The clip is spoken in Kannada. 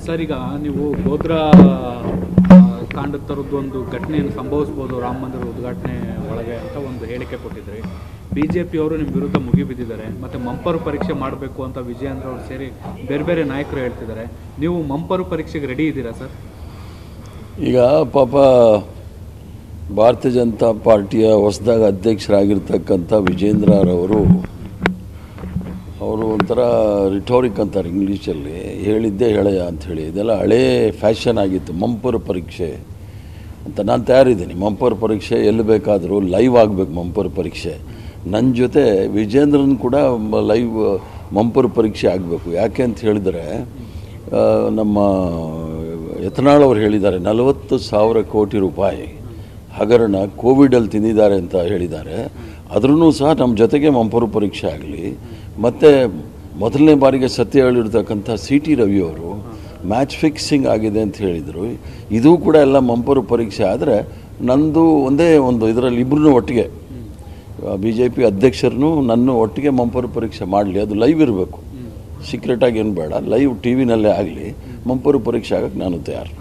ಸರ್, ಈಗ ನೀವು ಗೋಧ್ರಾ ಕಾಂಡದ ಥರದ್ದು ಒಂದು ಘಟನೆಯನ್ನು ಸಂಭವಿಸ್ಬೋದು ರಾಮ ಮಂದಿರ ಉದ್ಘಾಟನೆ ಒಳಗೆ ಅಂತ ಒಂದು ಹೇಳಿಕೆ ಕೊಟ್ಟಿದ್ರಿ. BJP ಅವರು ನಿಮ್ಮ ವಿರುದ್ಧ ಮುಗಿಬಿದ್ದಿದ್ದಾರೆ. ಮತ್ತು ಮಂಪರು ಪರೀಕ್ಷೆ ಮಾಡಬೇಕು ಅಂತ ವಿಜಯೇಂದ್ರ ಅವರು ಸೇರಿ ಬೇರೆ ಬೇರೆ ನಾಯಕರು ಹೇಳ್ತಿದ್ದಾರೆ. ನೀವು ಮಂಪರು ಪರೀಕ್ಷೆಗೆ ರೆಡಿ ಇದ್ದೀರಾ ಸರ್? ಈಗ ಪಾಪ ಭಾರತೀಯ ಜನತಾ ಪಾರ್ಟಿಯ ಹೊಸದಾಗಿ ಅಧ್ಯಕ್ಷರಾಗಿರ್ತಕ್ಕಂಥ ವಿಜೇಂದ್ರರವರು ಒಂಥರ ರಿಟೋರಿಕ್ ಅಂತಾರೆ ಇಂಗ್ಲೀಷಲ್ಲಿ, ಹೇಳಿದ್ದೇ ಹೇಳಯ್ಯ ಅಂಥೇಳಿ. ಇದೆಲ್ಲ ಹಳೇ ಫ್ಯಾಷನ್ ಆಗಿತ್ತು ಮಂಪರು ಪರೀಕ್ಷೆ ಅಂತ. ನಾನು ತಯಾರಿದ್ದೀನಿ. ಮಂಪರು ಪರೀಕ್ಷೆ ಎಲ್ಲಿ ಬೇಕಾದರೂ ಲೈವ್ ಆಗಬೇಕು. ಮಂಪರು ಪರೀಕ್ಷೆ ನನ್ನ ಜೊತೆ ವಿಜೇಂದ್ರನ್ ಕೂಡ ಲೈವ್ ಮಂಪರು ಪರೀಕ್ಷೆ ಆಗಬೇಕು. ಯಾಕೆ ಅಂತ ಹೇಳಿದರೆ ನಮ್ಮ ಯತ್ನಾಳ್ ಅವರು ಹೇಳಿದ್ದಾರೆ 40,000 ಕೋಟಿ ರೂಪಾಯಿ ಹಗರಣ ಕೋವಿಡಲ್ಲಿ ತಿಂದಿದ್ದಾರೆ ಅಂತ ಹೇಳಿದ್ದಾರೆ. ಆದ್ರೂ ಸಹ ನಮ್ಮ ಜೊತೆಗೆ ಮಂಪರು ಪರೀಕ್ಷೆ ಆಗಲಿ. ಮತ್ತು ಮೊದಲನೇ ಬಾರಿಗೆ ಸತ್ಯ ಹೇಳಿರ್ತಕ್ಕಂಥ CT ರವಿಯವರು ಮ್ಯಾಚ್ ಫಿಕ್ಸಿಂಗ್ ಆಗಿದೆ ಅಂತ ಹೇಳಿದರು. ಇದು ಕೂಡ ಎಲ್ಲ ಮಂಪರು ಪರೀಕ್ಷೆ ಆದರೆ ನಂದು ಒಂದೇ ಒಂದು ಇದರಲ್ಲಿ ಇಬ್ಬರೂ ಒಟ್ಟಿಗೆ BJP ಅಧ್ಯಕ್ಷರನ್ನು ನನ್ನ ಒಟ್ಟಿಗೆ ಮಂಪರು ಪರೀಕ್ಷೆ ಮಾಡಲಿ. ಅದು ಲೈವ್ ಇರಬೇಕು, ಸೀಕ್ರೆಟಾಗಿ ಏನು ಬೇಡ, ಲೈವ್ TV ನಲ್ಲೇ ಆಗಲಿ. ಮಂಪರು ಪರೀಕ್ಷೆ ಆಗಕ್ಕೆ ನಾನು ತಯಾರು.